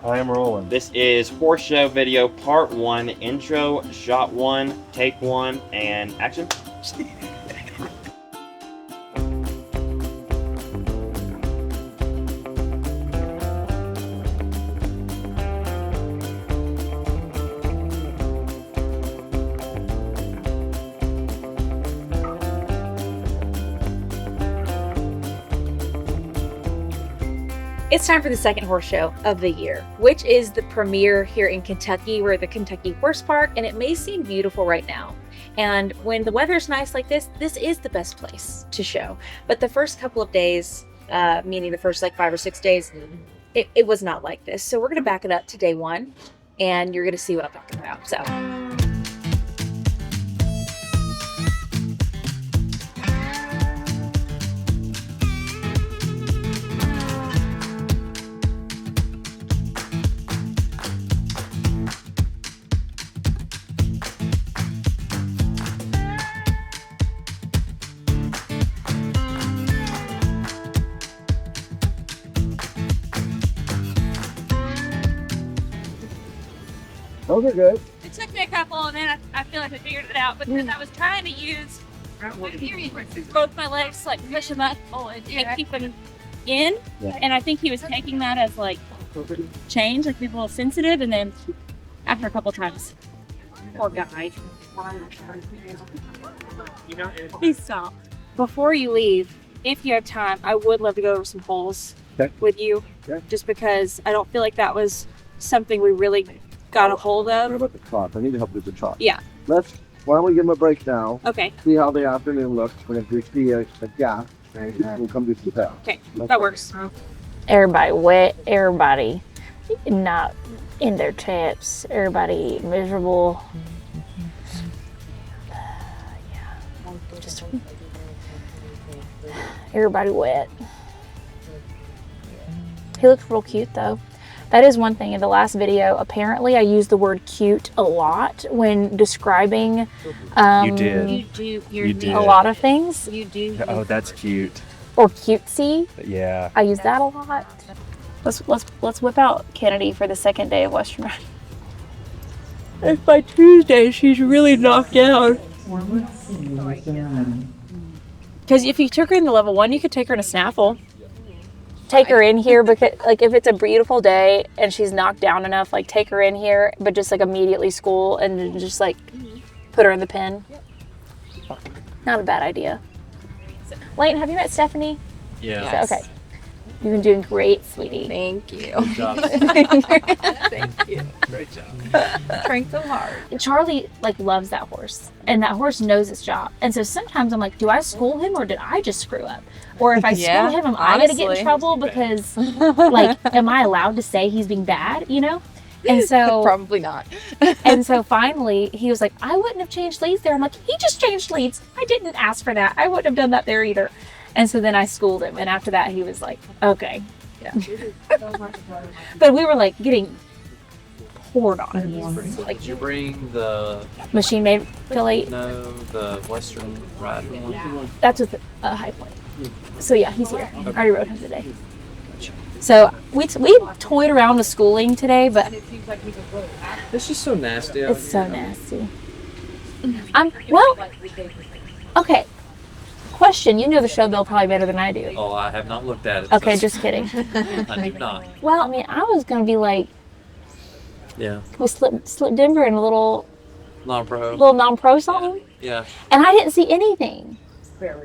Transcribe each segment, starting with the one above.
I am rolling. This is horse show video part 1, intro, shot 1, take 1, and action. It's time for the second horse show of the year, which is the premiere here in Kentucky. We're at the Kentucky Horse Park, and it may seem beautiful right now. And when the weather's nice like this is the best place to show. But the first couple of days, meaning the first like 5 or 6 days, it was not like this. So we're going to back it up to day 1, and you're going to see what I'm talking about. So. Those are good. It took me a couple, and then I feel like I figured it out because I was trying to use both my legs to like push him up and keep him in. Yeah. And I think he was taking that as like change, like being a little sensitive. And then after a couple times, poor guy. Please stop. Before you leave, if you have time, I would love to go over some holes with you, just because I don't feel like that was something we really got a hold of. What about the chalk? I need to help with the chalk. Yeah. Why don't we give them a break now? Okay. See how the afternoon looks. We're going to do a gap, and we'll come do some tail. Okay. That works. Everybody wet, everybody not in their chaps, everybody miserable. Just everybody wet. He looks real cute though. That is one thing in the last video. Apparently, I used the word cute a lot when describing You did. You did. a lot of things. You do. Oh, that's cute. Or cutesy. Yeah. I use that a lot. Let's whip out Kennedy for the second day of Western Riding. If by Tuesday she's really knocked down. Because if you took her in the level 1, you could take her in a snaffle. Take her in here because, like, if it's a beautiful day and she's knocked down enough, like, take her in here, but just like immediately school and just like put her in the pen. Not a bad idea. Layton, have you met Stephanie? Yeah. Okay. You've been doing great, sweetie. Thank you. Good job. Thank you. Great job. Trying so hard. Charlie like loves that horse, and that horse knows its job. And so sometimes I'm like, do I school him or did I just screw up? Or if I Yeah, school him, am I gonna get in honestly. trouble because like, am I allowed to say he's being bad? You know? And so Probably not. and so finally he was like, I wouldn't have changed leads there. I'm like, he just changed leads. I didn't ask for that. I wouldn't have done that there either. And so then I schooled him, and after that he was like, okay. Yeah. But we were like getting poured on. Did you bring the Machine made fillet. the Western Ride one? That's with a High Point. So yeah, he's here. I already rode him today. So we toyed around with schooling today, but It's just so nasty out it's so here. nasty. Okay. Question: you know the show bill probably better than I do. Oh, I have not looked at it. Okay, so just kidding. I do not. Well, I mean, I was gonna be like, Yeah. we slip Denver in a little Non-pro. non-pro something, Yeah. and I didn't see anything.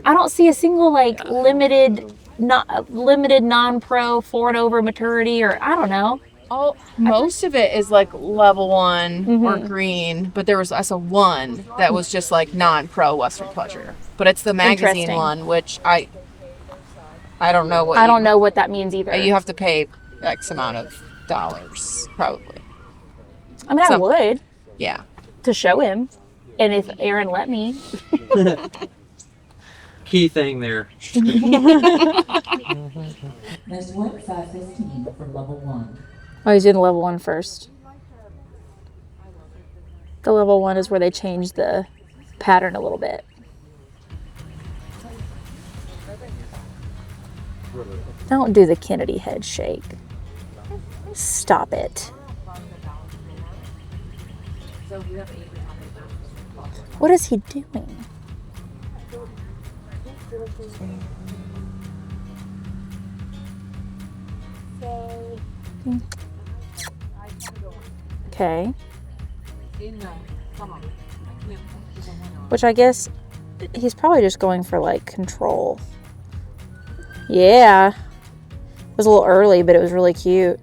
I don't see a single like limited non-pro 4 and over maturity, or I don't know. Most of it is like level 1 or Mhm. green, but there was also one that was just like non-pro Western Pleasure. But it's the magazine Interesting. one, which I don't know what I don't know what that means either. You have to pay X amount of dollars, probably. I mean, I some- would Yeah. to show him, and if Aaron let me. Key thing there. There's work 515 for level 1. Oh, he's doing the level 1 first. The level 1 is where they change the pattern a little bit. Don't do the Kennedy head shake. Stop it. What is he doing? Okay. Which I guess he's probably just going for like control. Yeah. It was a little early, but it was really cute.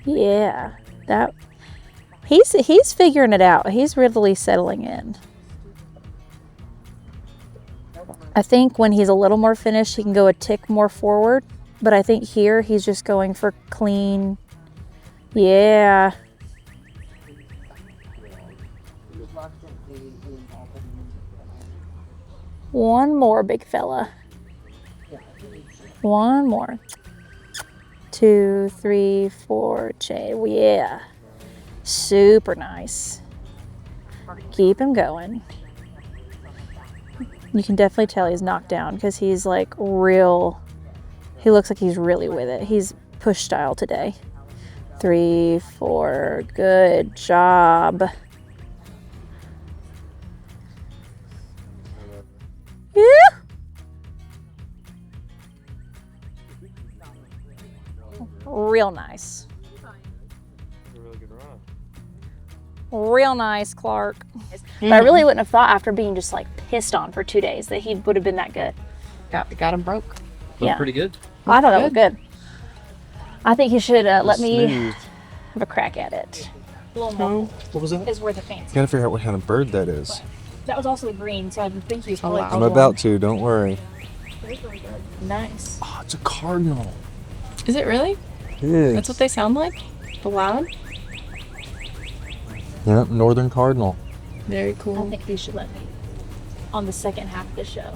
Yeah. That he's figuring it out. He's really settling in. I think when he's a little more finished, he can go a tick more forward. But I think here he's just going for clean. Yeah. One more, big fella. One more. 2, 3, 4, chain. Yeah. Super nice. Keep him going. You can definitely tell he's knocked down because he's like real. He looks like he's really with it. He's push style today. 3, 4. Good job. Yeah. Real nice. Real nice, Clark. But I really wouldn't have thought after being just like pissed on for 2 days that he would have been that good. Got him broke. Looked pretty good. I thought that was good. I think he should let me have a crack at it. What was that? Is worth a fancy. Gotta figure out what kind of bird that is. That was also green, so I think he's probably. I'm about to, don't worry. Nice. Oh, it's a cardinal. Is it really? It is. That's what they sound like? The loud? Yep, northern cardinal. Very I cool. think he should let me on the second half of the show.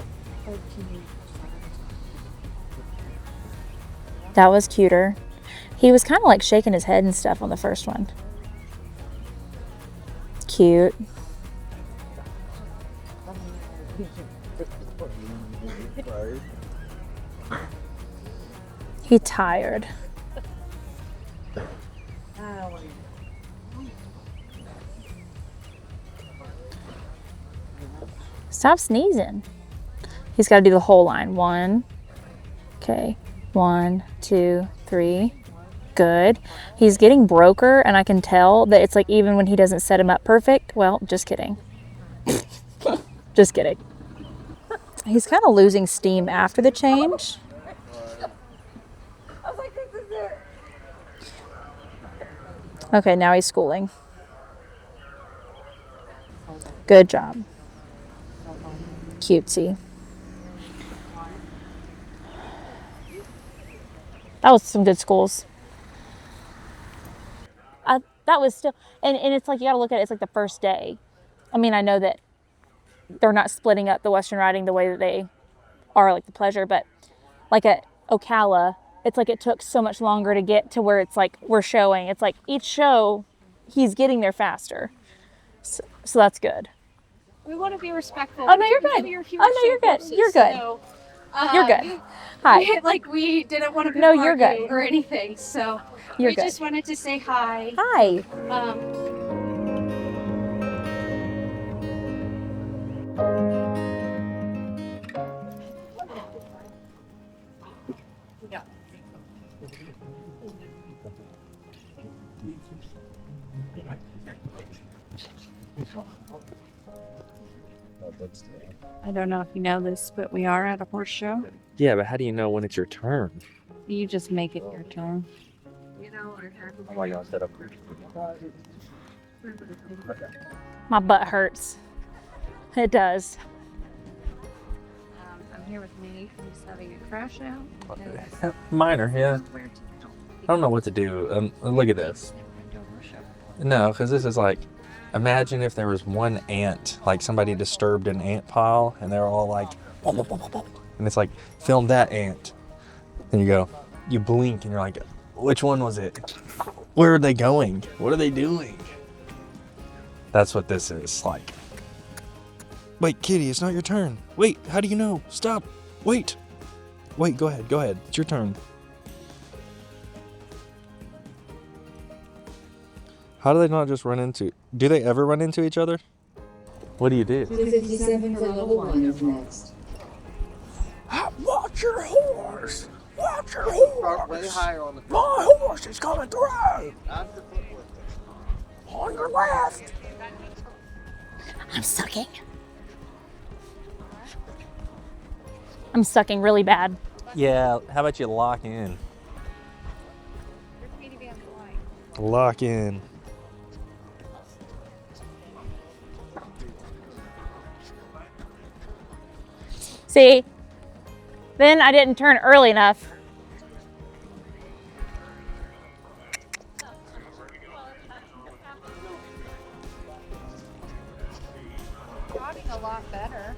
That was cuter. He was kind of like shaking his head and stuff on the first one. Cute. He tired. Stop sneezing. He's got to do the whole line. 1. Okay. 1, 2, 3. Good. He's getting broker, and I can tell that it's like even when he doesn't set him up perfect. Well, just kidding. Just kidding. He's kind of losing steam after the change. Okay, now he's schooling. Good job. Cutesy. That was some good schools. That was still, and it's like you gotta look at it, it's like the first day. I mean, I know that they're not splitting up the Western riding the way that they are like the pleasure, but like at Ocala, it's like it took so much longer to get to where it's like we're showing. It's like each show, he's getting there faster. So that's good. We want to be respectful. Oh, no, you're good. Oh, no, you're good. You're good. So, You're good. Hi. We didn't want to No, you're good. or anything, so You're we good. just wanted to say hi. Hi. I don't know if you know this, but we are at a horse show. Yeah, but how do you know when it's your turn? You just make it your turn. My butt hurts. It does. I'm here with Nate, who's having a crash out. Minor, yeah. I don't know what to do. Look at this. No, because this is like, imagine if there was one ant, like somebody disturbed an ant pile, and they're all like, and it's like, film that ant. Then you go, you blink, and you're like, which one was it? Where are they going? What are they doing? That's what this is like. Wait, Kitty, it's not your turn. Wait, how do you know? Stop. Wait. Wait, go ahead. Go ahead. It's your turn. How do they not just run into... Do they ever run into each other? What do you do? 257 for level 1 is next. Watch your horse! Watch your horse! Way higher on the My horse is coming through! On your left! I'm sucking. I'm sucking really bad. Yeah, how about you lock in? Lock in. See? Then I didn't turn early enough. A lot better.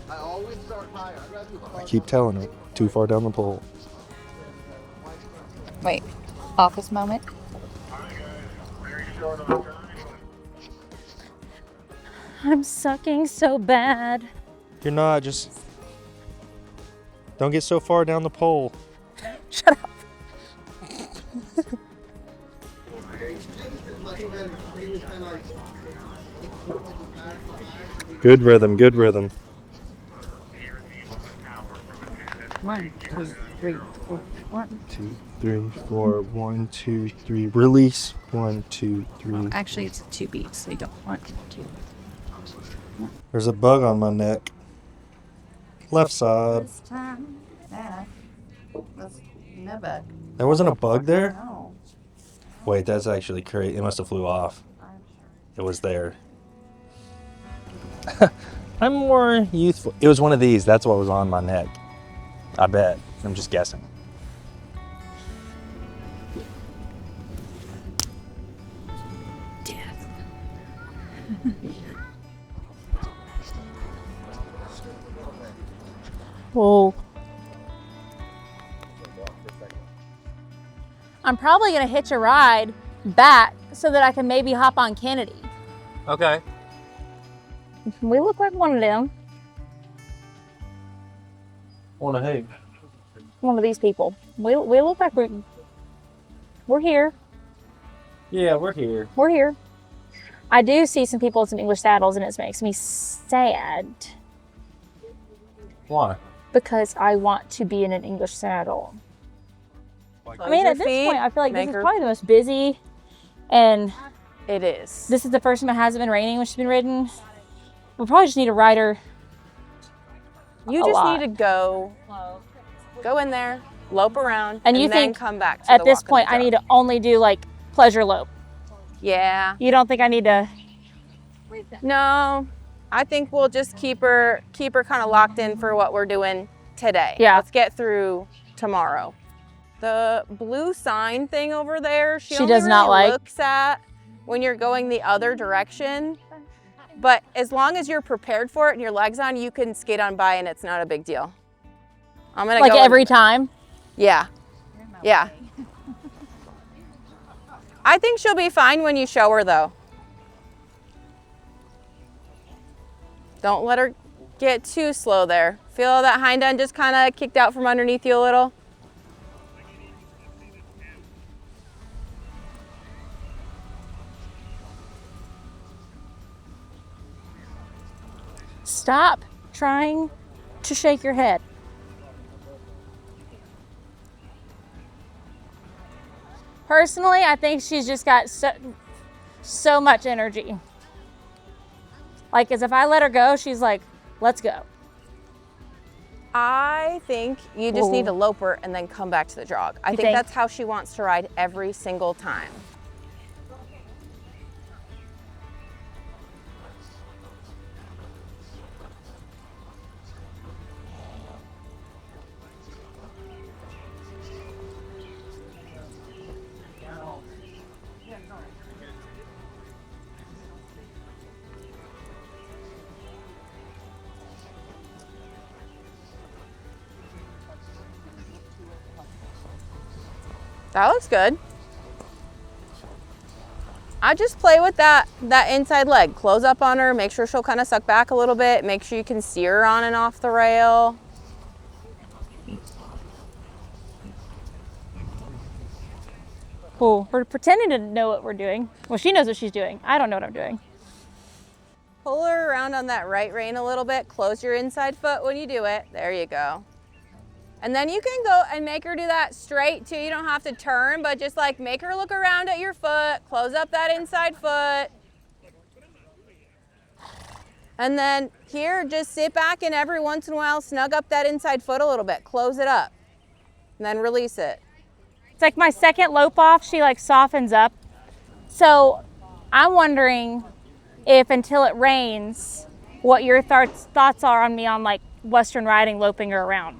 I always start higher. I keep telling her, too far down the pole. Wait, office moment. I'm sucking so bad. You're not, just... Don't get so far down the pole. Shut up. Good rhythm, good rhythm. 1, 2, 3, 4. 1. 2, 3, 4. 1, 2, 3. Release. 1, 2, 3. Actually, it's 2 beats, so you don't want 2. There's a bug on my neck. Left side. This time, that's no bug. There wasn't a bug there? No. Wait, that's actually crazy. It must have flew off. It was there. I'm more youthful. It was one of these. That's what was on my neck. I bet. I'm just guessing. Whoa. I'm probably going to hitch a ride back so that I can maybe hop on Kennedy. Okay. We look like one of them. One of who? One of these people. We look like we're here. Yeah, we're here. We're here. I do see some people in some English saddles, and it makes me sad Why? because I want to be in an English saddle. I mean, at this point, I feel like this is probably the most busy, and It is. this is the first time it hasn't been raining when she's been ridden. We probably just need a rider. You a just lot. need to go in there, lope around, And you then think come back to At the this walk point, and I the need jog. to only do like pleasure lope. Yeah. You don't think I need to? No, I think we'll just keep her kind of locked in for what we're doing today. Yeah. Let's get through tomorrow. The blue sign thing over there, she only does not really like. looks at when you're going the other direction. But as long as you're prepared for it and your legs on, you can skate on by and it's not a big deal. I'm gonna Like go every time? Yeah. Yeah. I think she'll be fine when you show her though. Don't let her get too slow there. Feel that hind end just kind of kicked out from underneath you a little? Stop trying to shake your head. Personally, I think she's just got so much energy. Like, as if I let her go, she's like, let's go. I think you just need to lope her and then come back to the jog. I think that's how she wants to ride every single time. That looks good. I just play with that inside leg. Close up on her, make sure she'll kind of suck back a little bit, make sure you can steer her on and off the rail. Cool. We're pretending to know what we're doing. Well, she knows what she's doing. I don't know what I'm doing. Pull her around on that right rein a little bit. Close your inside foot when you do it. There you go. And then you can go and make her do that straight too. You don't have to turn, but just like make her look around at your foot. Close up that inside foot. And then here, just sit back and every once in a while, snug up that inside foot a little bit. Close it up. And then release it. It's like my second lope off, she like softens up. So I'm wondering if until it rains, what your thoughts are on me on like Western riding, loping her around.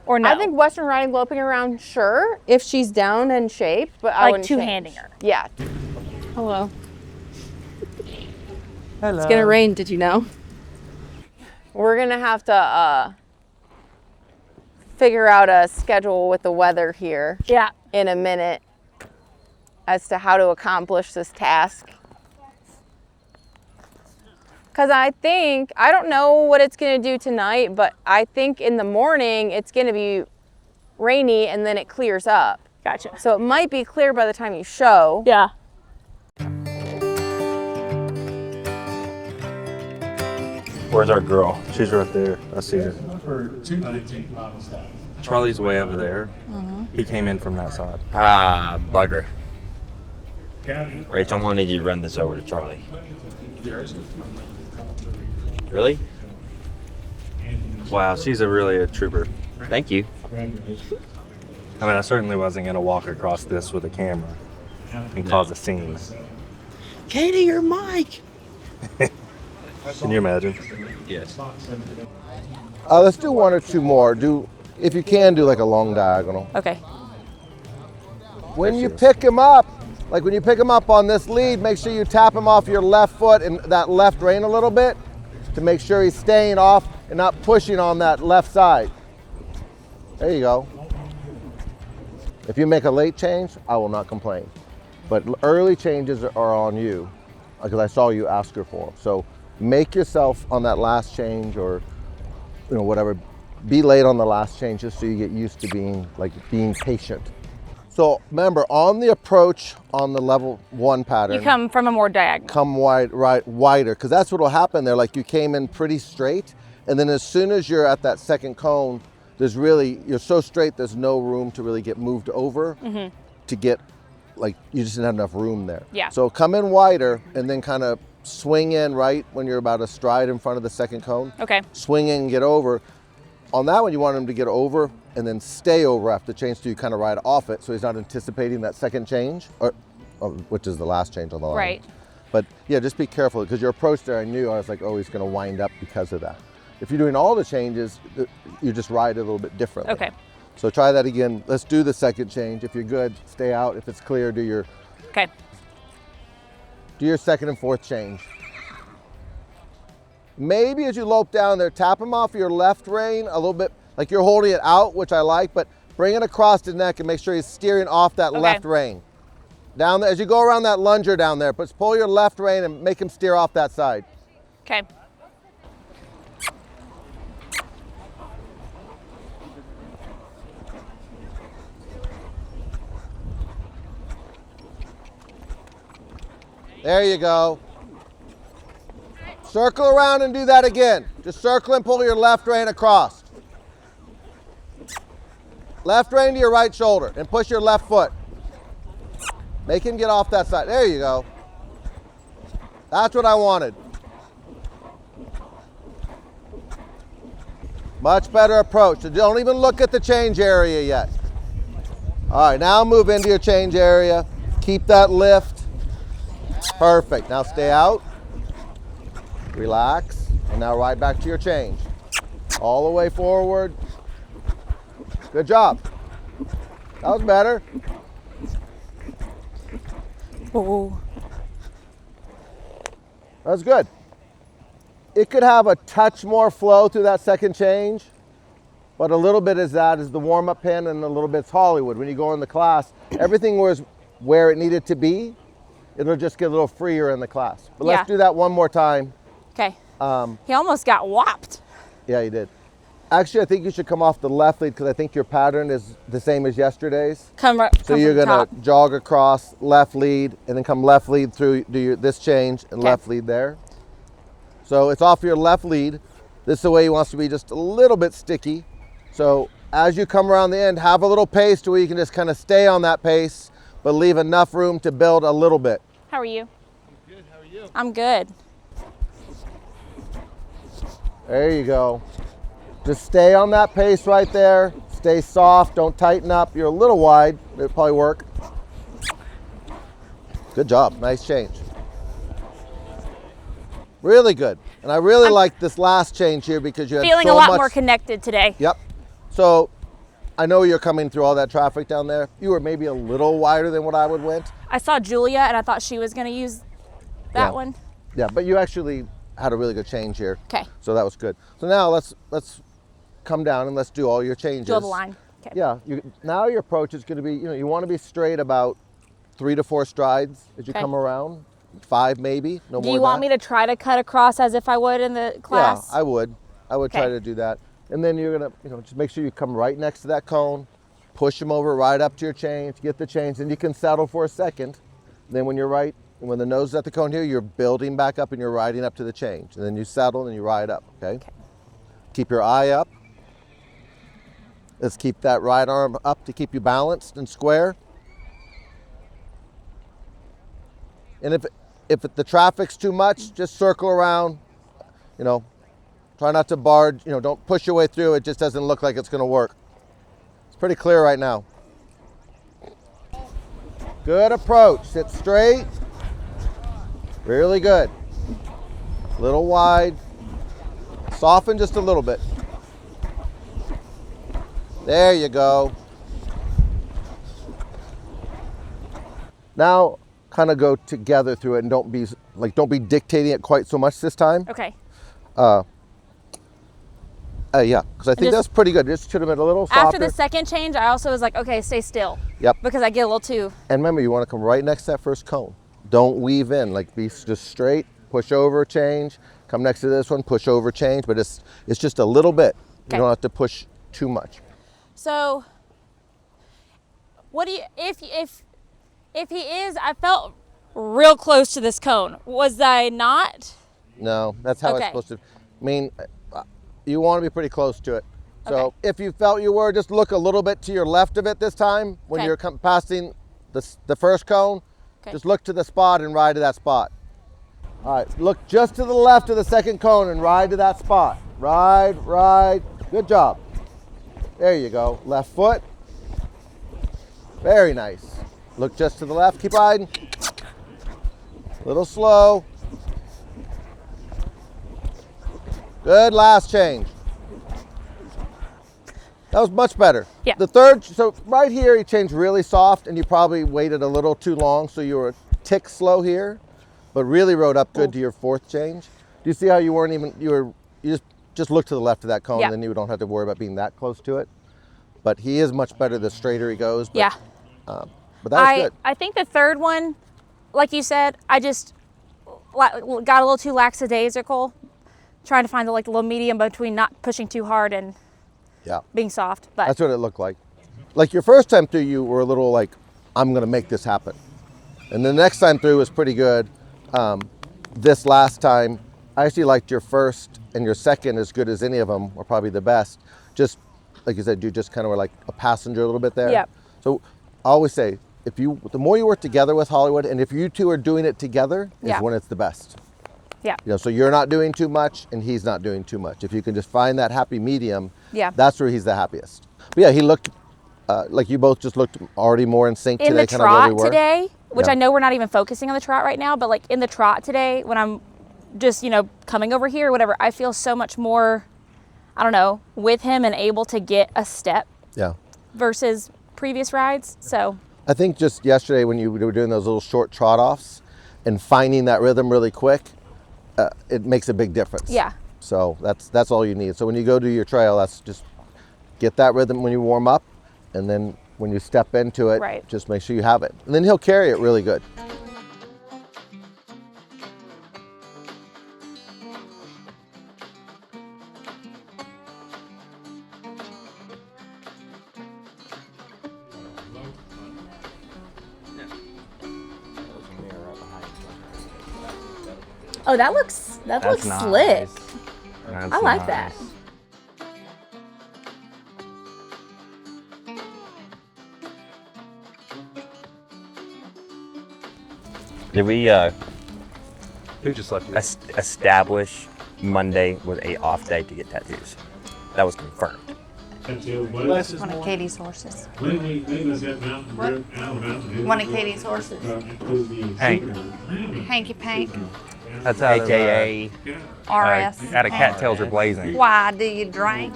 Or no? I think Western riding, loping around, sure, if she's down and shaped, but I like wouldn't two-handing her. Yeah. Hello. Hello. It's gonna rain, did you know? We're gonna have to figure out a schedule with the weather here in a minute as to how to accomplish this task. Because I don't know what it's gonna do tonight, but I think in the morning it's gonna be rainy and then it clears up. Gotcha. So it might be clear by the time you show. Yeah. Where's our girl? She's right there. I see her. Charlie's way over there. He came in from that side. Ah, bugger. Rachel, I'm gonna need you to run this over to Charlie. Really? Wow, she's really a trooper. Thank you. I mean, I certainly wasn't going to walk across this with a camera and cause a scene. Katie, your mic. Can you imagine? Yes. Let's do one or two more. If you can, do like a long diagonal. Okay. When you pick him up, like when you pick him up on this lead, make sure you tap him off your left foot and that left rein a little bit to make sure he's staying off and not pushing on that left side. There you go. If you make a late change, I will not complain. But early changes are on you, because I saw you ask her for them. So make yourself on that last change, or whatever, be late on the last change just so you get used to being patient. So remember, on the approach on the level 1 pattern, You come from a more diagonal. come wider, because that's what will happen there. Like you came in pretty straight, and then as soon as you're at that second cone, you're so straight, there's no room to really get moved over to get, like, you just didn't have enough room there. Yeah. So come in wider and then kind of swing in right when you're about a stride in front of the second cone. Okay. Swing in and get over. On that one, you want him to get over and then stay over after the change, so you kind of ride off it, so he's not anticipating that second change, which is the last change on the line. Right. But yeah, just be careful, because your approach there, I was like, oh, he's going to wind up because of that. If you're doing all the changes, you just ride it a little bit differently. Okay. So try that again. Let's do the second change. If you're good, stay out. If it's clear, do your second and fourth change. Maybe as you lope down there, tap him off your left rein a little bit, like you're holding it out, which I like, but bring it across the neck and make sure he's steering off that left rein. Down there, as you go around that lunger down there, but pull your left rein and make him steer off that side. Okay. There you go. Circle around and do that again. Just circle and pull your left rein across. Left rein to your right shoulder and push your left foot. Make him get off that side. There you go. That's what I wanted. Much better approach. So don't even look at the change area yet. All right, now move into your change area. Keep that lift. Perfect. Now stay out. Relax. And now ride back to your change. All the way forward. Good job. That was better. Oh. That's good. It could have a touch more flow through that second change, but a little bit is the warm-up pin, and a little bit's Hollywood. When you go in the class, everything was where it needed to be, it'll just get a little freer in the class. But let's Yeah. do that one more time. Okay. He almost got whopped. Yeah, you did. Actually, I think you should come off the left lead because I think your pattern is the same as yesterday's. Come So you're from the gonna top. jog across, left lead, and then come left lead through, this change, and left lead there. So it's off your left lead. This is the way he wants to be, just a little bit sticky. So as you come around the end, have a little pace to where you can just kind of stay on that pace, but leave enough room to build a little bit. How are you? I'm good. How are you? I'm good. There you go. Just stay on that pace right there. Stay soft, don't tighten up. You're a little wide, but it'll probably work. Good job, nice change. Really good. And I really like this last change here because you had Feeling so a lot much. more connected today. Yep. So I know you're coming through all that traffic down there. You were maybe a little wider than what I would went. I saw Julia and I thought she was gonna use that one. Yeah, but you actually had a really good change here. Okay. So that was good. So now let's come down and let's do all your changes. Do all the line. Okay. Yeah. Now your approach is going to be, you want to be straight about 3 to 4 strides as you come around. 5 maybe, no more. Do you want me to try to cut across as if I would in the class? Yeah, I would. I would try to do that. And then you're gonna, just make sure you come right next to that cone, push them over right up to your change, get the change, and you can settle for a second. Then when you're right, when the nose is at the cone here, you're building back up and you're riding up to the change. And then you settle and you ride up, okay? Keep your eye up. Let's keep that right arm up to keep you balanced and square. And if the traffic's too much, just circle around, try not to barge, don't push your way through. It just doesn't look like it's going to work. It's pretty clear right now. Good approach. Sit straight. Really good. Little wide. Soften just a little bit. There you go. Now kind of go together through it and don't be dictating it quite so much this time. Okay. Yeah, because I think that's pretty good. Just should have been a little softer. After the second change, I also was like, okay, stay still. Yep. Because I get a little too. And remember, you want to come right next to that first cone. Don't weave in. Be just straight. Push over, change. Come next to this one. Push over, change. But it's just a little bit. Okay. You don't have to push too much. So, what do you? If he is, I felt real close to this cone. Was I not? No, that's how it's supposed to. I mean, you want to be pretty close to it. So if you felt you were, just look a little bit to your left of it this time when you're passing the first cone. Just look to the spot and ride to that spot. All right, look just to the left of the second cone and ride to that spot. Ride. Good job. There you go. Left foot. Very nice. Look just to the left. Keep riding. A little slow. Good last change. That was much better. Yeah. The third, so right here he changed really soft and you probably waited a little too long, so you were a tick slow here, but really rode up good to your fourth change. Do you see how you weren't even, you just look to the left of that cone and then you don't have to worry about being that close to it. But he is much better the straighter he goes. But, but that was good. I think the third one, like you said, I just got a little too lackadaisical, trying to find the little medium between not pushing too hard and being soft. But that's what it looked like. Like your first time through, you were a little like, I'm going to make this happen. And the next time through was pretty good. This last time, I actually liked your first and your second as good as any of them, or probably the best. Just like you said, you just kind of were like a passenger a little bit there. Yep. So I always say, the more you work together with Hollywood, and if you two are doing it together, is when it's the best. Yeah. So you're not doing too much and he's not doing too much. If you can just find that happy medium, that's where he's the happiest. But yeah, he looked like you both just looked already more in sync in today. the trot today, which I know we're not even focusing on the trot right now, but in the trot today, when I'm just, coming over here or whatever, I feel so much more, I don't know, with him and able to get a step versus previous rides. So I think just yesterday when you were doing those little short trot offs and finding that rhythm really quick, it makes a big difference. Yeah. So that's all you need. So when you go do your trail, that's just get that rhythm when you warm up, and then when you step into it, just make sure you have it. And then he'll carry it really good. Oh, that looks That's slick. That's I like that. nice. Did we Who just left you? establish Monday was a off day to get tattoos? That was confirmed. One of Katie's horses. One of Katie's horses. Hank. Hanky Pank. That's out AKA RS. out of Cattails Are Blazing, Why do you drink?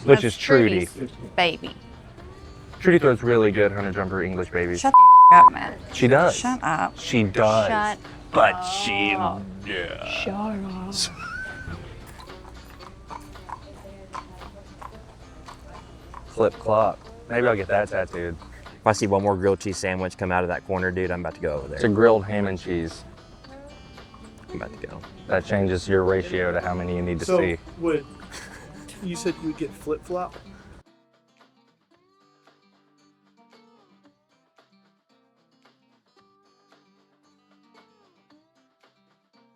which That's is Trudy. Trudy's baby. Trudy throws really good hunter jumper English babies. Shut the up, man. She does. Shut up. She does. Shut But she. Yeah. Shut up. Flip clop. Maybe I'll get that tattooed. If I see one more grilled cheese sandwich come out of that corner, dude, I'm about to go over It's a there. grilled ham and cheese. I'm about to go. That changes your ratio to how many you need to see. Would you said you would get flip flop?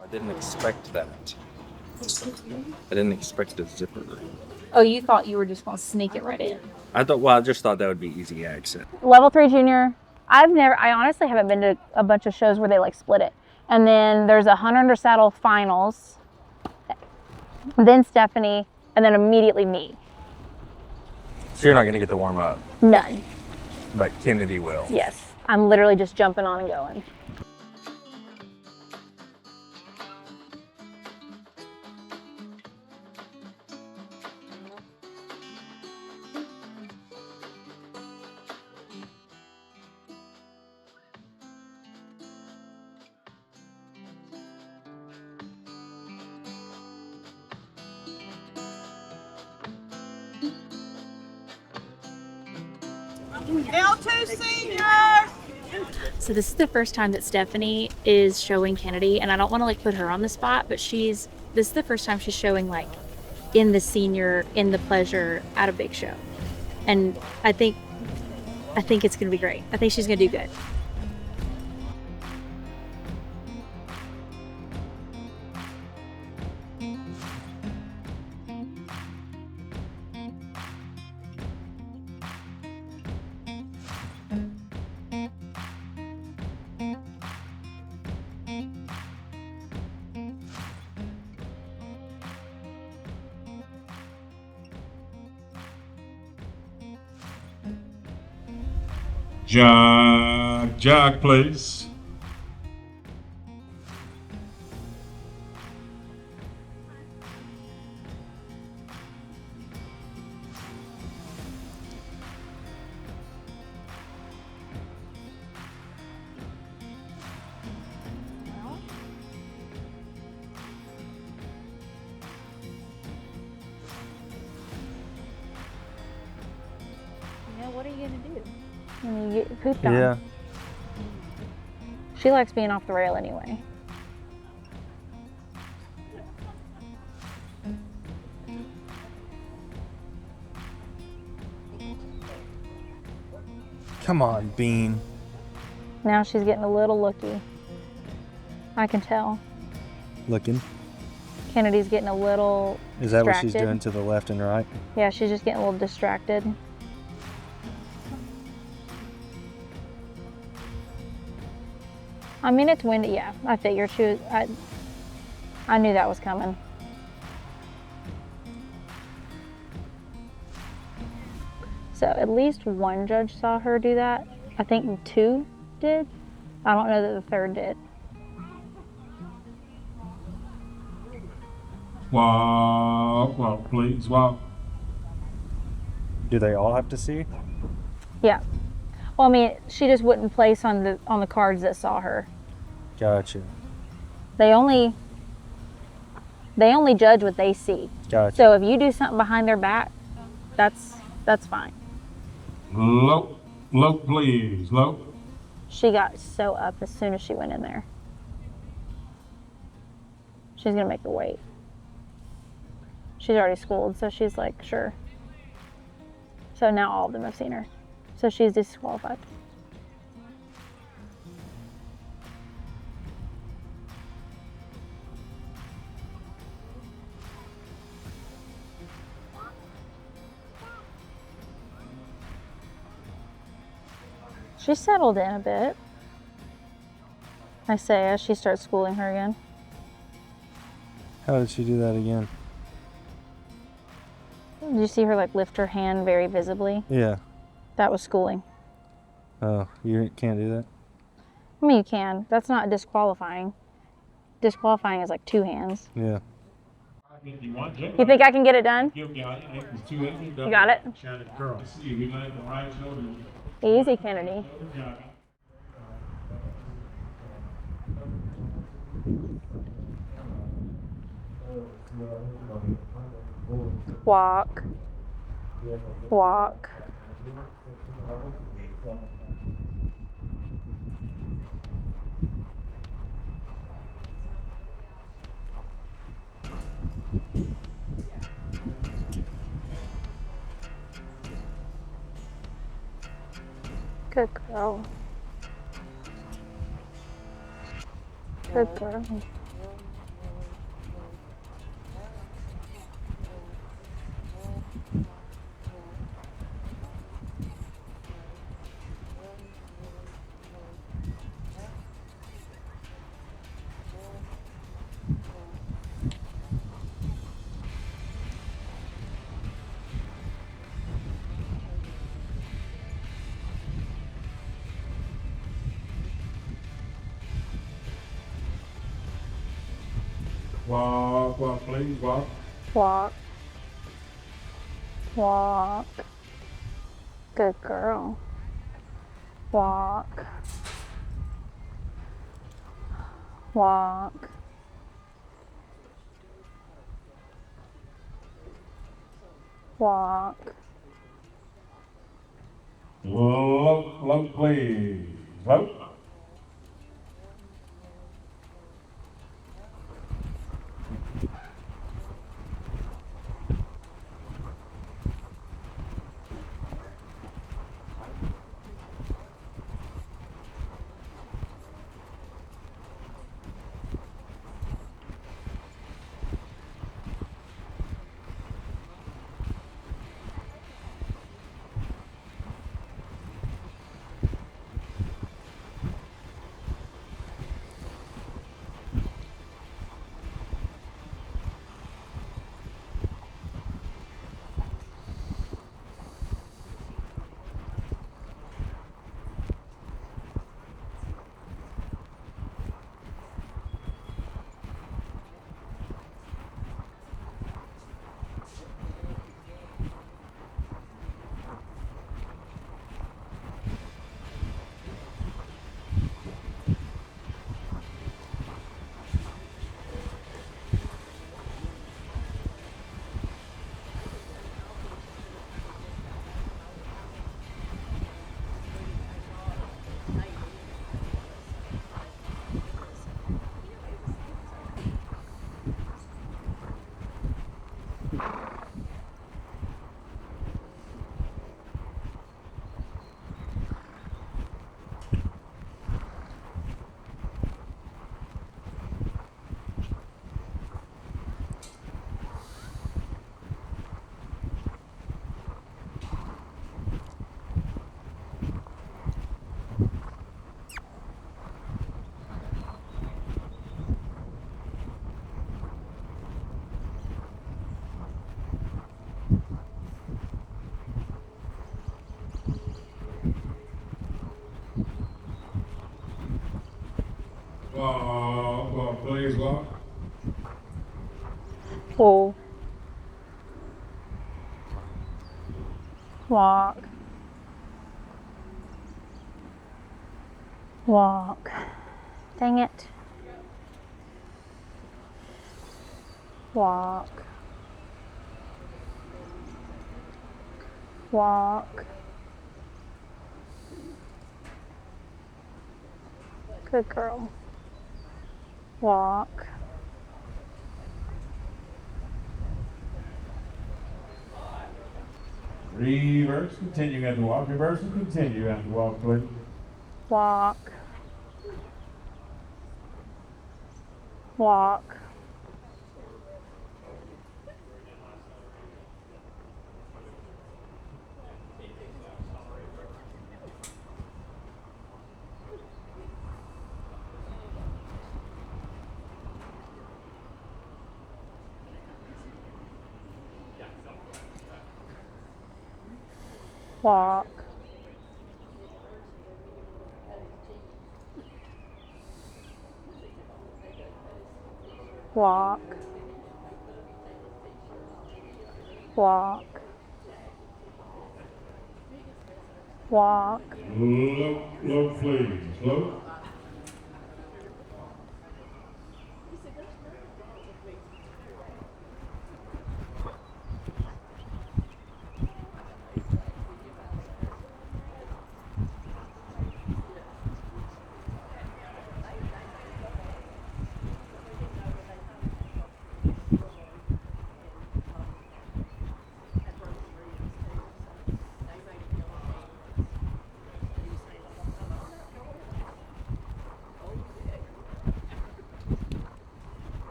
I didn't expect that. I didn't expect a zipper. Oh, you thought you were just going to sneak it right in. I just thought that would be easy access. Level 3 junior, I honestly haven't been to a bunch of shows where they like split it. And then there's a Hunter Under Saddle finals, then Stephanie, and then immediately me. So you're not going to get the warm up, None. but Kennedy will. Yes. I'm literally just jumping on and going. L2 seniors! So this is the first time that Stephanie is showing Kennedy, and I don't want to like put her on the spot, but this is the first time she's showing like in the senior, in the pleasure at a big show. And I think it's gonna be great. I think she's gonna do good. Jack, please. Yeah, what are you gonna do? And you get pooped on. Yeah. She likes being off the rail anyway. Come on, Bean. Now she's getting a little looky. I can tell. Looking. Kennedy's getting a little Is that what she's distracted. doing to the left and right? Yeah, she's just getting a little distracted. I mean, it's windy. Yeah, I figured she was. I knew that was coming. So at least one judge saw her do that. I think 2 did. I don't know that the 3rd did. Walk, please, walk. Do they all have to see? Yeah. Well, I mean, she just wouldn't place on the cards that saw her. Gotcha. They only judge what they see. Gotcha. So if you do something behind their back, that's fine. Lope, please, Lope. She got so up as soon as she went in there. She's gonna make her wait. She's already schooled, so she's like, sure. So now all of them have seen her. So she's disqualified. She settled in a bit. I say as she starts schooling her again. How did she do that again? Did you see her like lift her hand very visibly? Yeah. That was schooling. Oh, you can't do that? I mean, you can. That's not disqualifying. Disqualifying is like 2 hands. Yeah. You think I can get it done? You got it? Easy, Kennedy. Walk. Walk. Good girl. Good girl. Walk, walk, please, walk. Walk. Walk. Good girl. Walk. Walk. Walk. Low, please. Low. Walk, please, walk. Pull. Walk. Walk. Dang it. Walk. Walk. Good girl. Walk. Reverse, continue and walk. Reverse and continue and walk, please. Walk. Walk. walk, walk, walk, walk. Look, please. Look.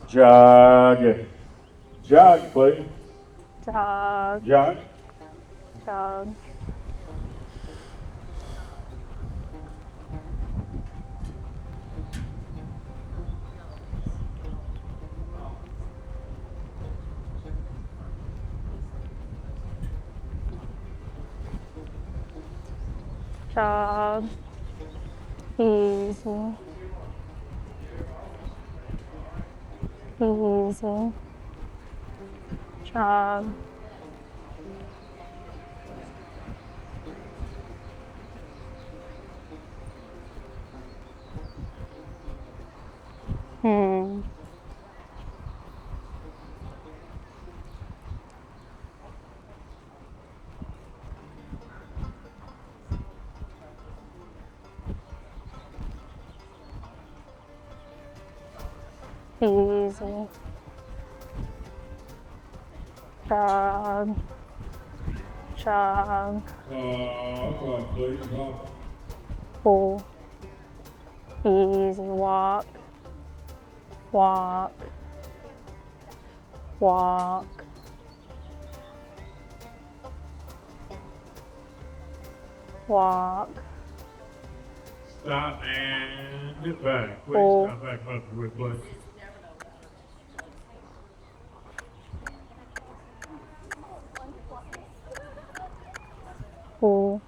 Jog. Jog, please. Jog, Jog. jog. Jog. Easy. Easy. Jog. Hmm. Easy. Jog. Jog. Please. Pull. Easy. Walk. Walk. Walk. Walk. Stop and get back. Please Pull. stop back up to it, please. Pull.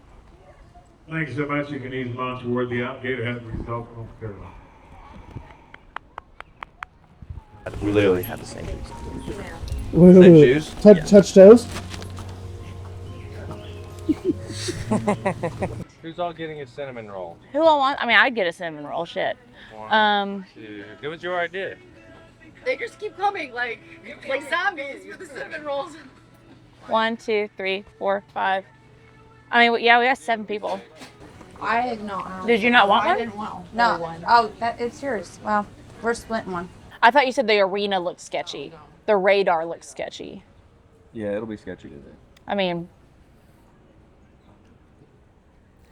Thank you so much. You can ease them on toward the out gate. Have the results momentarily. We literally have the same shoes. Wait, Same wait, wait. shoes? Touch toes? Who's all getting a cinnamon roll? Who all wants? I mean, I'd get a cinnamon roll. Shit. One, two. It was your idea. They just keep coming like zombies with the cinnamon rolls. 1, 2, 3, 4, 5. I mean, yeah, we got 7 people. I did not. Did you not want I one? didn't want one. Oh, it's yours. Well, we're splitting one. I thought you said the arena looked sketchy. The radar looks sketchy. Yeah, it'll be sketchy today. I mean,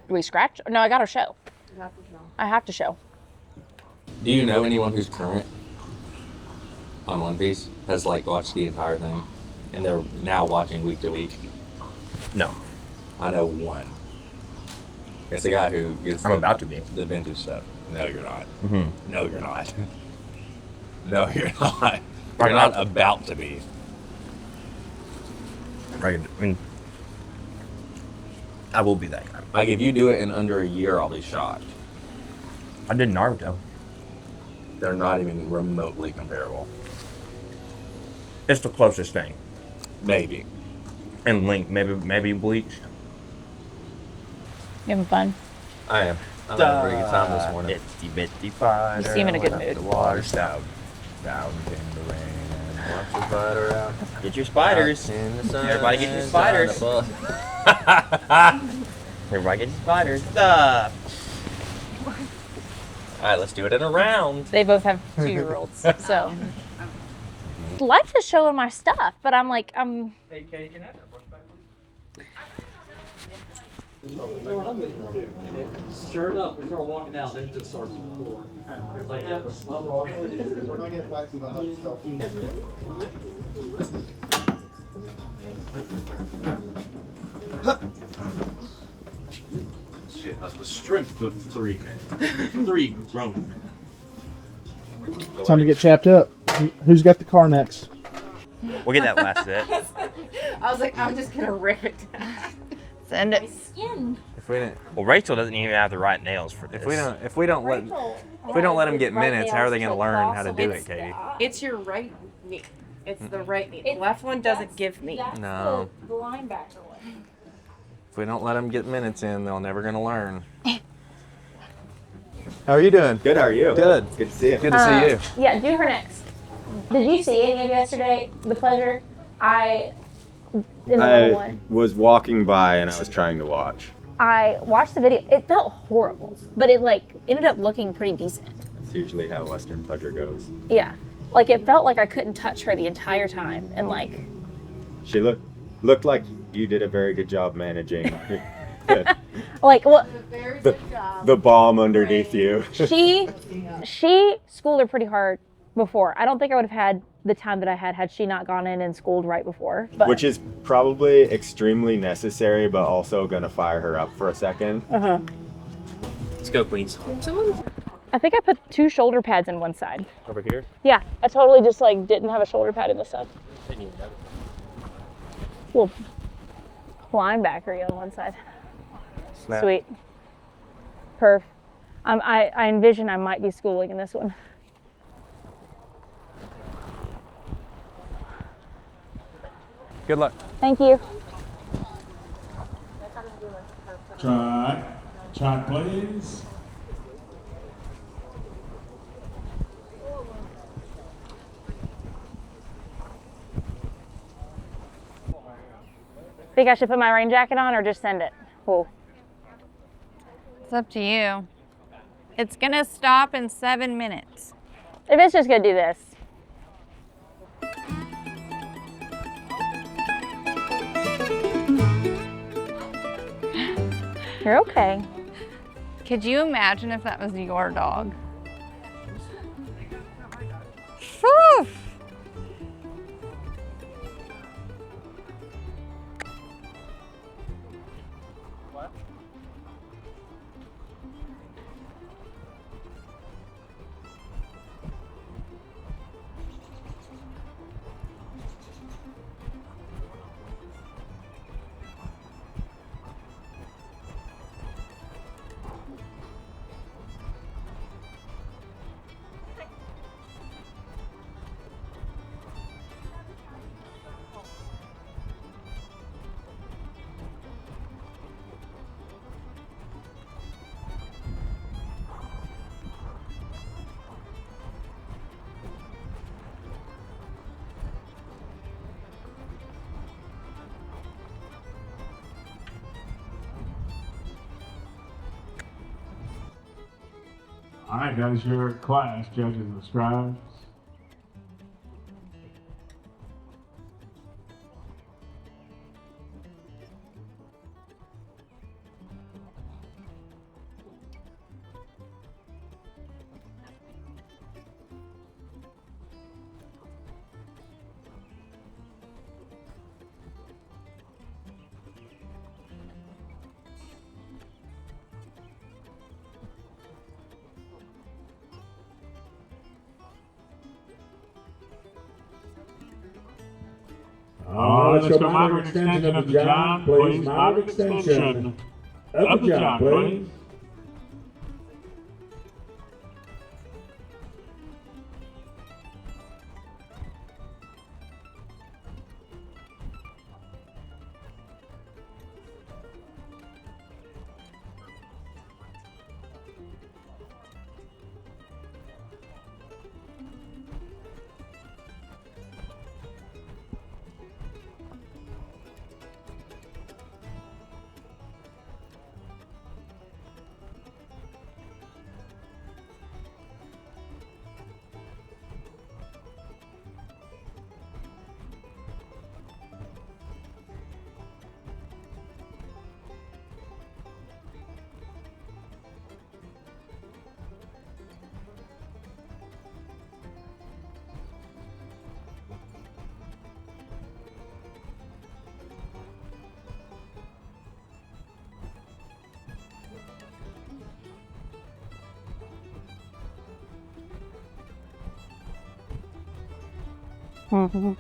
do we scratch? No, I got to show. I have to show. Do you know anyone who's current on One Piece? Has like watched the entire thing, and they're now watching week to week? No. I know one. It's the guy who gets I'm about to be. the vintage stuff. No, you're not. Mm-hmm. No, you're not. No, you're not. You're not about to be. Right. I mean, I will be that guy. Like, if you do it in under a year, I'll be shocked. I did Naruto. They're not even remotely comparable. It's the closest thing. Maybe. And Link, maybe Bleach. You having fun? I am. I'm having a pretty good time this morning. Itsy bitsy fighter. You seem in a good went up mood. The water's down. Down came the rain. Watch the spider out. Get your spiders. Out in the sun, Everybody get your down spiders. above. Everybody get your spiders. Alright, let's do it in a round. They both have 2-year-olds, so. Life is showing my stuff, but I'm like, Sure enough, we start walking out, then it just starts to pour. It's like, Shit, that's the strength of 3. 3 grown. Time to get chapped up. Who's got the car next? We'll get that last bit. I was like, I'm just gonna rip it down. Send it. If we didn't, Well, Rachel doesn't even have the right nails for this. if we don't let them get minutes, how are they going to learn how to do it, Katie? It's your right knee. It's the right knee. The left one doesn't give me. No. the linebacker one. If we don't let them get minutes in, they're never going to learn. How are you doing? Good, how are you? Good. Good to see you. Good to see you. Yeah, do her next. Did you see any of yesterday? The pleasure? I didn't know one. Was walking by and I was trying to watch. I watched the video. It felt horrible, but it like ended up looking pretty decent. It's usually how Western pleasure goes. Yeah, like it felt like I couldn't touch her the entire time, and like She looked like you did a very good job managing like what the bomb underneath you. she schooled her pretty hard before. I don't think I would have had the time that I had she not gone in and schooled right before. But Which is probably extremely necessary, but also gonna fire her up for a second. let's go, Queens. I think I put 2 shoulder pads in one side. Over here? Yeah, I totally just like didn't have a shoulder pad in this side. Well, linebacker on one side. Snap. Sweet. Perf. I envision I might be schooling in this one. Good luck. Thank you. Shot, please. Think I should put my rain jacket on or just send it? Cool. It's up to you. It's gonna stop in 7 minutes. If it's just gonna do this. You're okay. Could you imagine if that was your dog? Whew. All right, that is your class, judges and scribes. Let's go moderate extension of the job, please. Moderate extension of the job, please. Mm-hmm.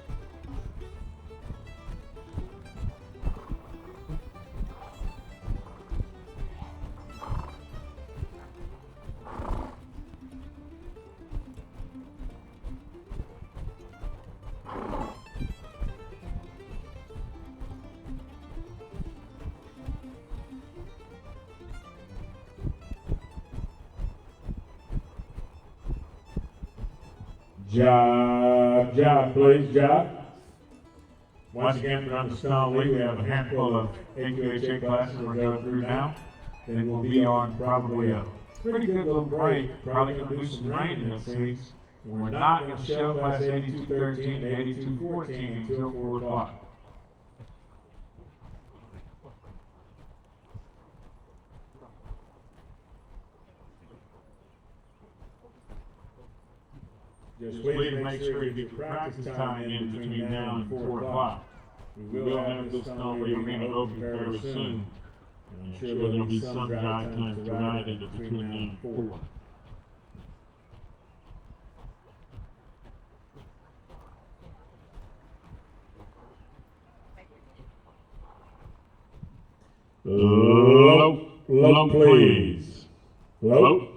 Job, please, job. Once again, from the Stone League, we have a handful of AQHA classes we're going through now. Then we'll be on probably a pretty good little break. Probably going to do some rain, it seems. And we're not going to show class 8213 to 8214 until 4 o'clock. Just please make sure you get your practice time in between now and 4 o'clock. We will have this Stone League arena open fairly soon. And I'm sure there'll be some dry times to ride in between now and 4. Low, please. Low.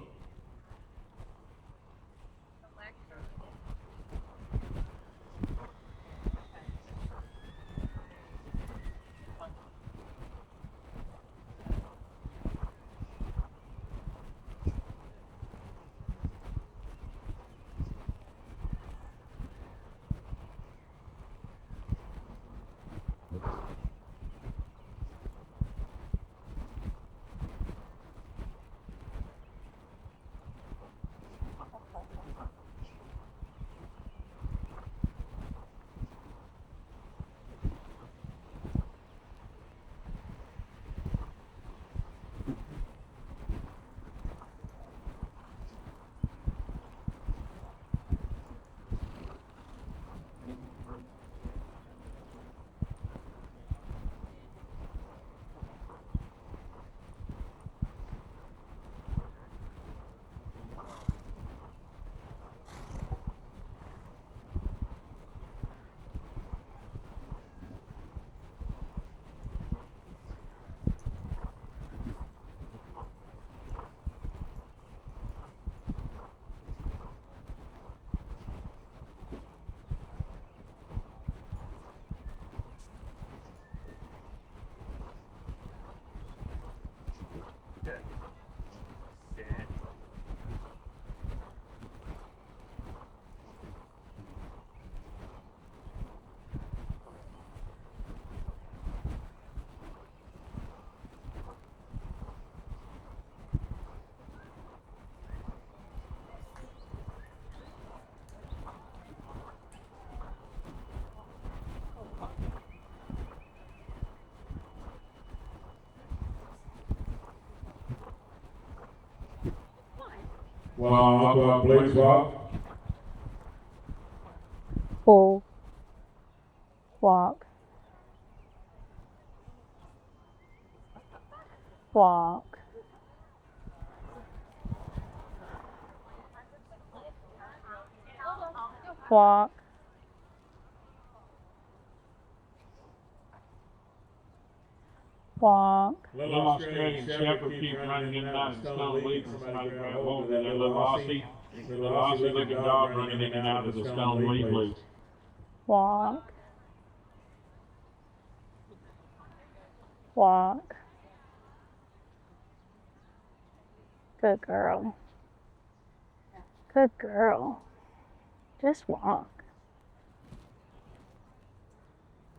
Walk, please walk. Full walk. Walk. Walk. Walk. Little Australian Shepherd keeps running in and out of the Stone League. Somebody grab hold of that little Aussie. Little Aussie looking dog running in and out of the Stone League loose. Walk. Walk. Good girl. Good girl. Just walk.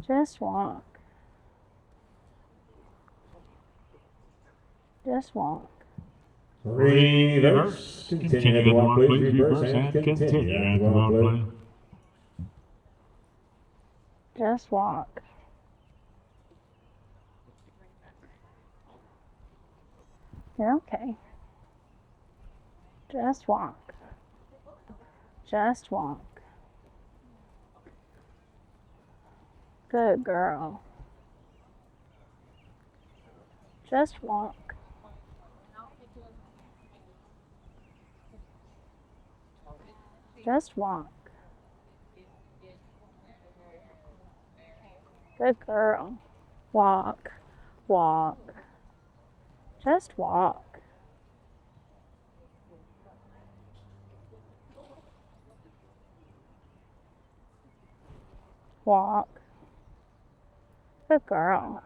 Just walk. Just walk. Reverse. Continue to walk, please. Reverse and continue to walk, please. Just walk. You're okay. Just walk. Just walk. Good girl. Just walk. Just walk. Good girl. Walk. Walk. Just walk. Walk. Good girl.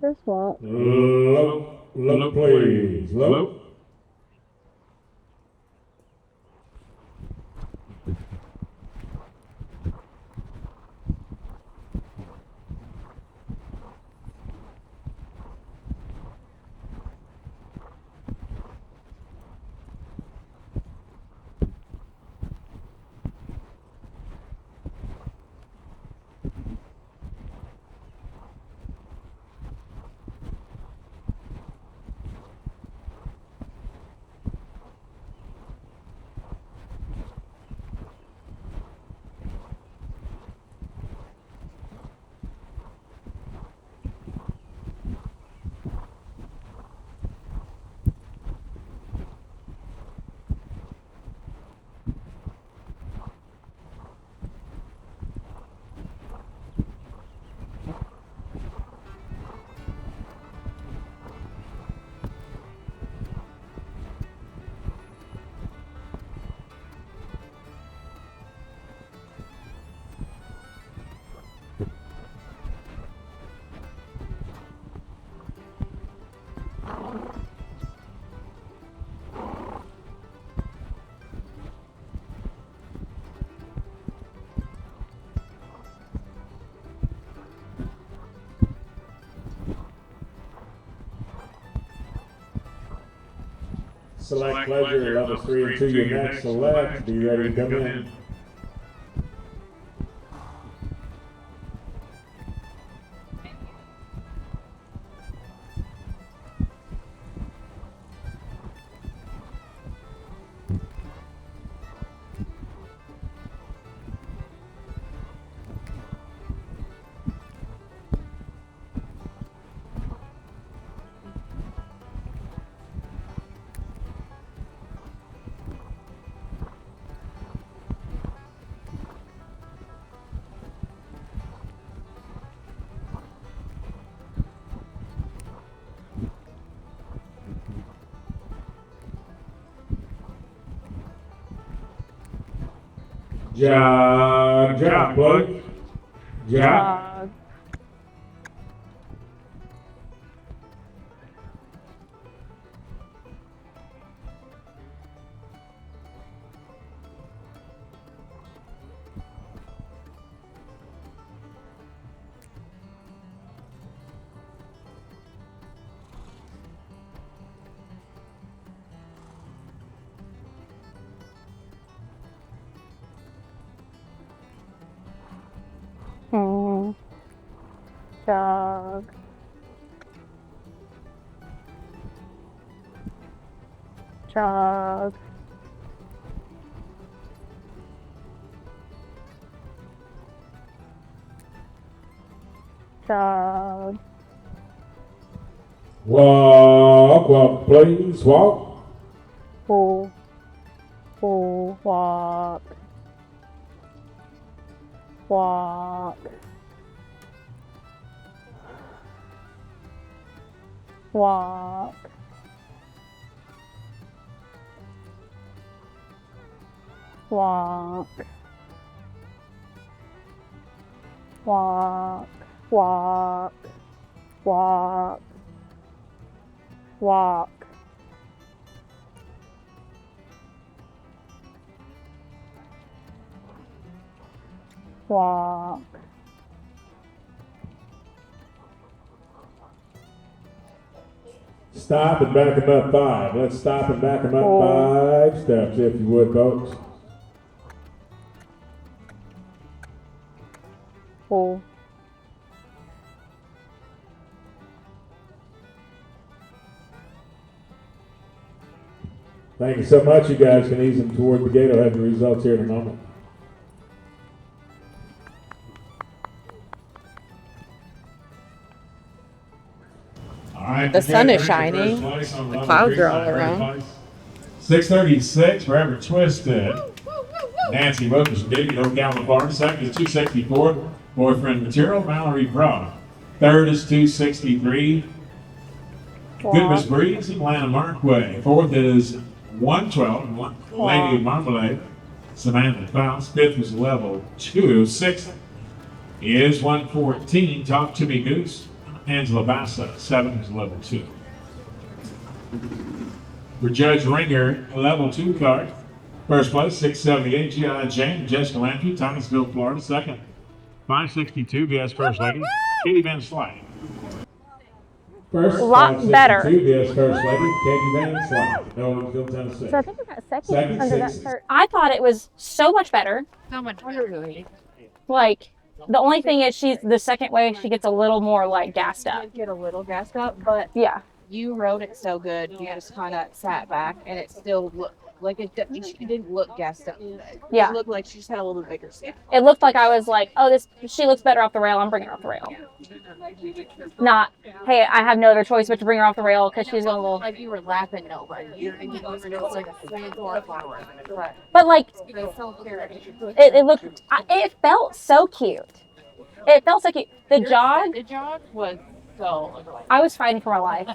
Just walk. Look, please. Look. Select pleasure, level 3 and 2, your next select. Be ready to come in. Jog, plug. Jog. Jog. Jog. Jog. Walk, please, walk. Walk. Walk. Walk. Walk. Walk. Walk. Walk. Walk. Walk. Walk. Stop and back them up 5. Let's stop and back them up 5 steps, if you would, folks. Pull. Thank you so much. You guys can ease them toward the gate. I'll have the results here in a moment. The sun is shining. The clouds are all around. 636, forever twisted. Nancy Wilkins, David Ocala, Florida. Second is 264, Boyfriend Material, Mallory Broad. Third is 263, Good Miss Breeze, Atlanta Markway. Fourth is 112, Lady of Marmalade, Samantha Faust. Fifth was level 2. Sixth is 114, Talk to Me Goose, Angela Bassett. Seventh is level 2. For Judge Ringer, level 2 card. First place, 678, G.I. Jane, Jessica Landry, Titusville, Florida. Second, 562, VS First Lady, Katie Van Slyke. First, A lot better. 562, VS First Lady, Katie Van Slyke, Nolensville, Tennessee. So I think I got second Second, under that six. shirt. I thought it was so much better. So much better. Like, the only thing is the second way she gets a little more like gassed up. Get a little gassed up, but Yeah. you rode it so good. You just kind of sat back, and it still looked like it didn't look gassed up. Yeah. It looked like she just had a little bigger step. It looked like I was like, oh, she looks better off the rail. I'm bringing her off the rail. Not, hey, I have no other choice but to bring her off the rail because she's going a little. Like you were laughing nobody. You were just like a sand or a flower. But like, It's so cute. it looked, it felt so cute. It felt so cute. The jog was so. I was fighting for my life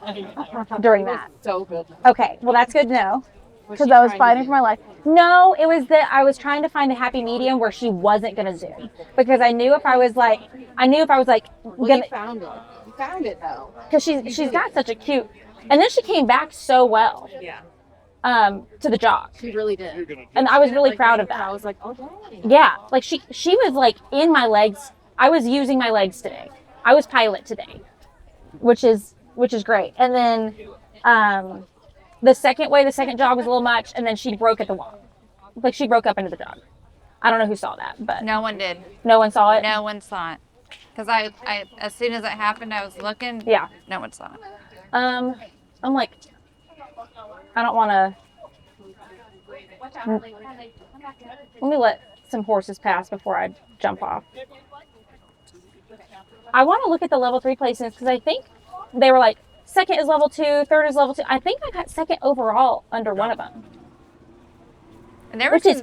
during that. So good. Okay, well that's good to know. Because I was fighting for my life. No, it was that I was trying to find the happy medium where she wasn't gonna zoom. Because I knew if I was like, You found it. You found it though. because she's got such a cute, and then she came back so well. Yeah. To the jog. She really did. And I was really proud of that. I was like, oh dang. Yeah, like she was like in my legs. I was using my legs today. I was pilot today, which is great. And then the second jog was a little much, and then she broke at the wall. Like she broke up into the jog. I don't know who saw that, but No one did. no one saw it. No one saw it. Because I as soon as it happened, I was looking. Yeah. No one saw it. I'm like, I don't want to. Let me let some horses pass before I jump off. I want to look at the level 3 placements because I think they were like second is level 2, third is level 2. I think I got second overall under one of them. And there were Which is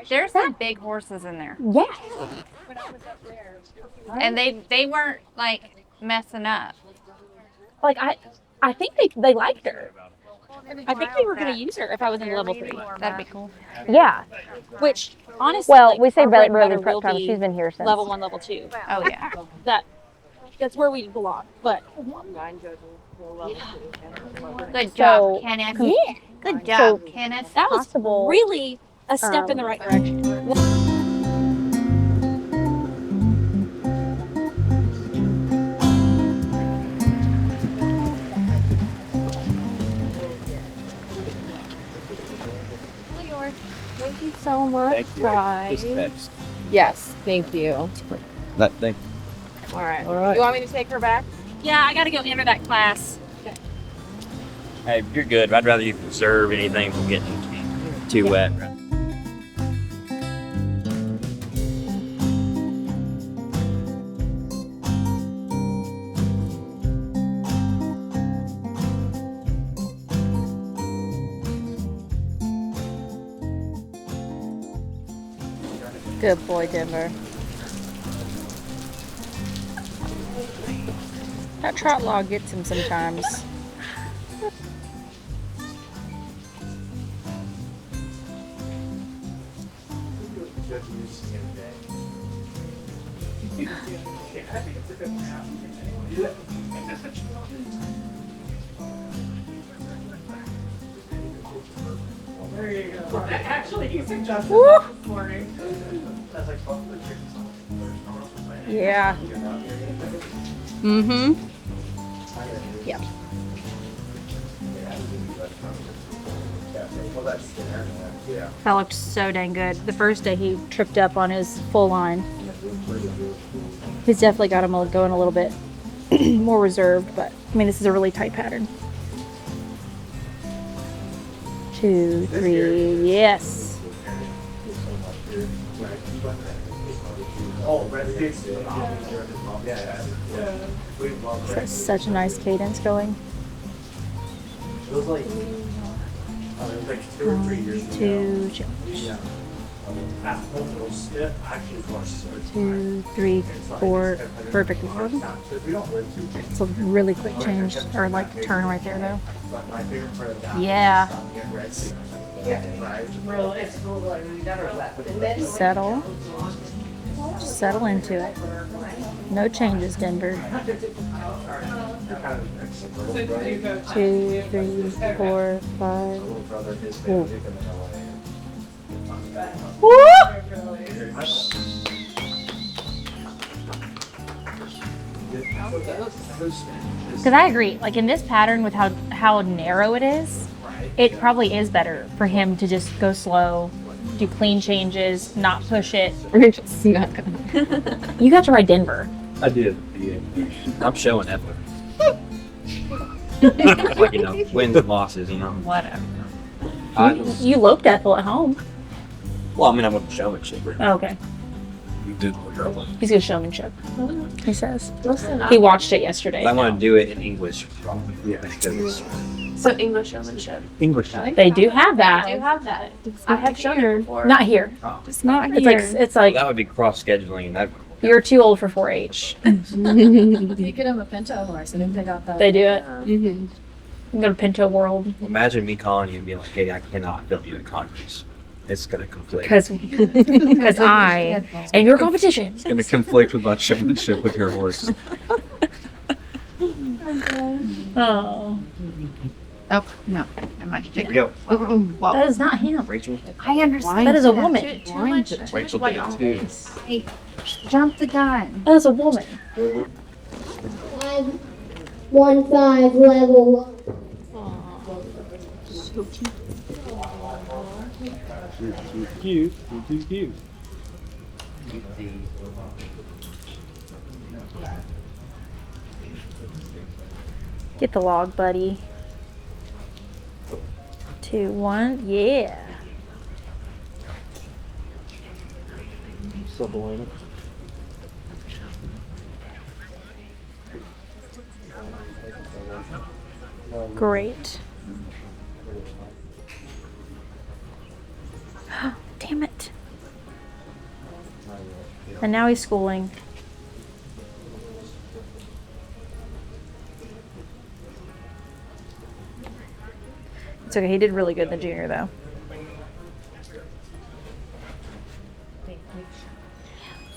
there's some big horses in there. Yeah. And they weren't like messing up. Like I think they liked her. I think they were going to use her if I was in level 3. That'd be cool. Yeah. Which honestly, Well, like, we say our bread and really butter prep will time. be She's been here since level 1, level 2. Oh yeah. That's where we belong. But Good job, So, Kenneth. yeah, Good job, so Kenneth. that was possible, really a step in the right direction. Thank you so much, guys. Yes, thank you. That thing. All right. All right. You want me to take her back? Yeah, I got to go enter that class. Hey, you're good. I'd rather you preserve anything from getting too wet. Good boy, Denver. That trout log gets him sometimes. Actually, he suggested that this morning. Yeah. Mm-hmm. Yep. That looked so dang good. The first day he tripped up on his full line. He's definitely got him going a little bit more reserved, but I mean, this is a really tight pattern. 2, 3, yes. That's such a nice cadence going. 1, 2, change. 2, 3, 4. Perfect log. It's a really quick change, or like turn right there though. Yeah. Settle. Settle into it. No changes, Denver. 2, 3, 4, 5. Whoa. Because I agree, like in this pattern with how narrow it is, it probably is better for him to just go slow, do clean changes, not push it. Just not gonna. You got to ride Denver. I did. Yeah. I'm showing effort. Like, you know, wins and losses, you know. Whatever. You loped Ethel at home. Well, I mean, I'm going to showmanship. Oh, okay. You did look girl. He's good showmanship. He says. He watched it yesterday. I want to do it in English. Yeah, because So English showmanship. English. They do have that. I do have that. I have shown her. Not here. Just not It's here. it's like That would be cross scheduling. That you're too old for 4-H. You get him a Pinto horse and then they got that. They do it. Mm-hmm. Go to Pinto World. Imagine me calling you and being like, "Hey, I cannot film you at Congress. It's gonna conflict." Because I and your competition. It's gonna conflict with my showmanship with your horse. Oh. Oh, no. I might Here we go. That is not him. Rachel. I understand. That is a woman. Rachel did it too. Hey, jump the gun. That is a woman. 515 level 1. So cute. Too cute. Too cute. Get the log, buddy. 2, 1, yeah. Sublime. Great. Damn it. And now he's schooling. It's okay, he did really good in the junior though.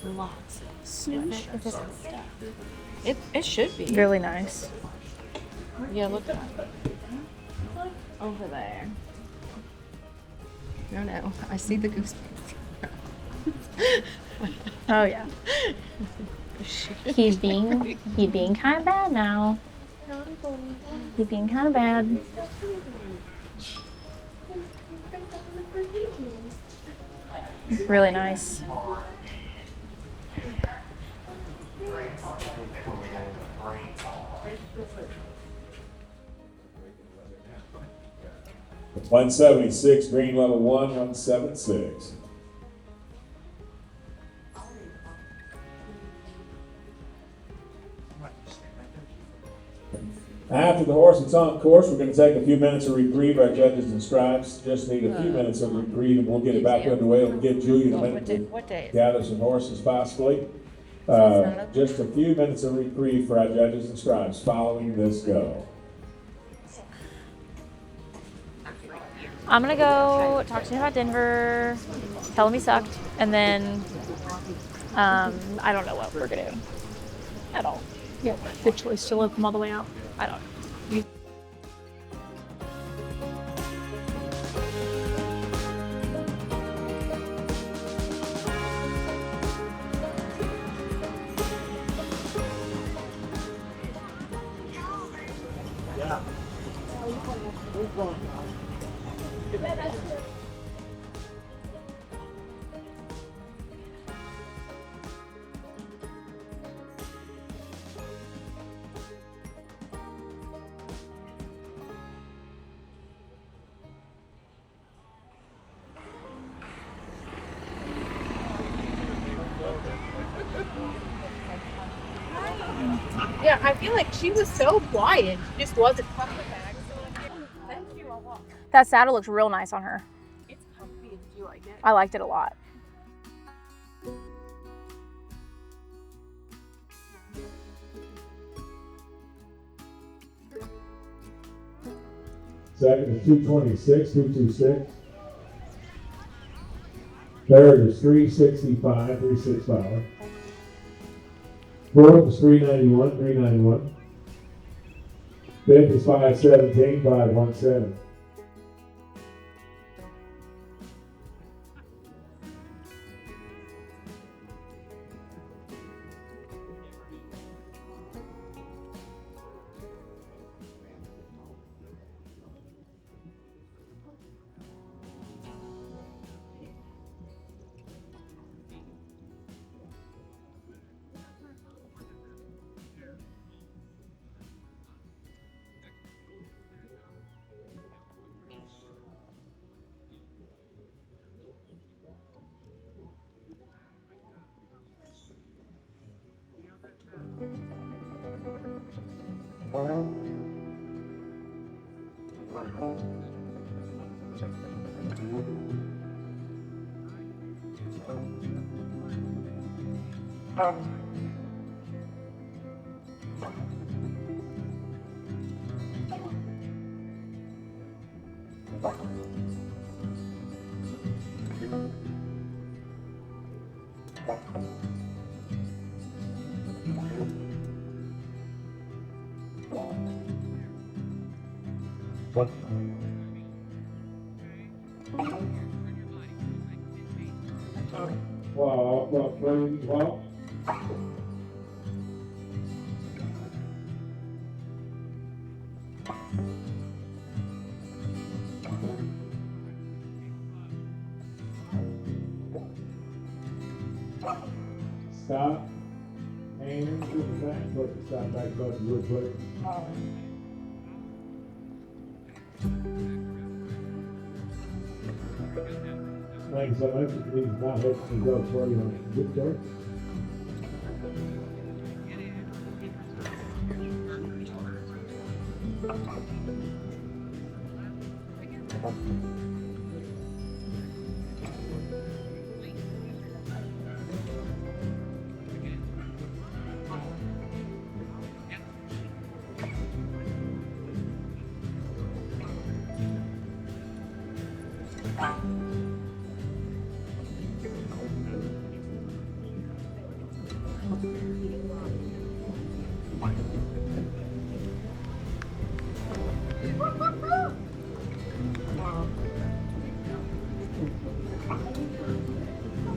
Lots of stuff. It should be. Really nice. Yeah, look at over there. No, I see the goosebumps. Oh yeah. He's being kind of bad now. He's being kind of bad. Really nice. .176, green level 1, 176. After the horse is on course, we're going to take a few minutes of reprieve. Our judges and scribes just need a few minutes of reprieve, and we'll get it back underway. We'll give Julian a minute to gather some horses, possibly. Just a few minutes of reprieve for our judges and scribes following this go. I'm gonna go talk to him about Denver, tell him he sucked, and then I don't know what we're gonna do at all. Yeah, good choice to loop him all the way out. I don't know. Yeah, I feel like she was so quiet. She just wasn't coming back. That saddle looks real nice on her. It's comfy. Did you like it? I liked it a lot. Second is 226, 226. Third is 365, 365. Fourth is 391, 391. Fifth is 517, 517. What? Well. Stop. Hands to the back. Put the stop back button real quick. Thanks so much. Please not hit the go for you on the good door.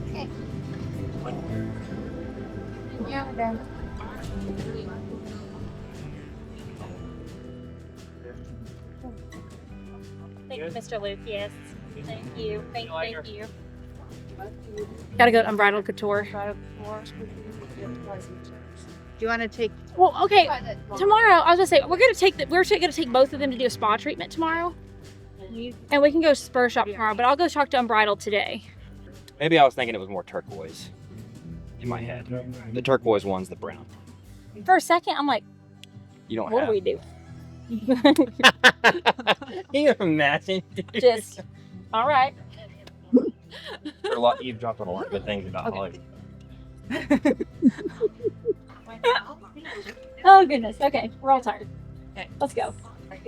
Okay. Yeah, done. Thank you, Mr. Luke. Yes. Thank you. Thank you. Gotta go to Unbridled Couture. Do you want to take? Well, okay. Tomorrow, I was gonna say we're gonna take both of them to do a spa treatment tomorrow, and we can go spur shop tomorrow. But I'll go talk to Unbridled today. Maybe I was thinking it was more turquoise in my head. The turquoise one's the brown. For a second, I'm like, You don't what have. do we do? Can you imagine? Just all right. You've dropped on a lot of good things about Hollywood. Oh goodness. Okay, we're all tired. Okay, let's go.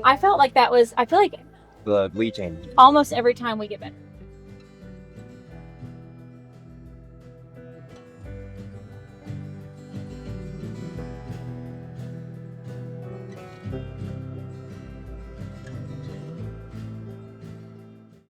I feel like The lead change. almost every time we get better.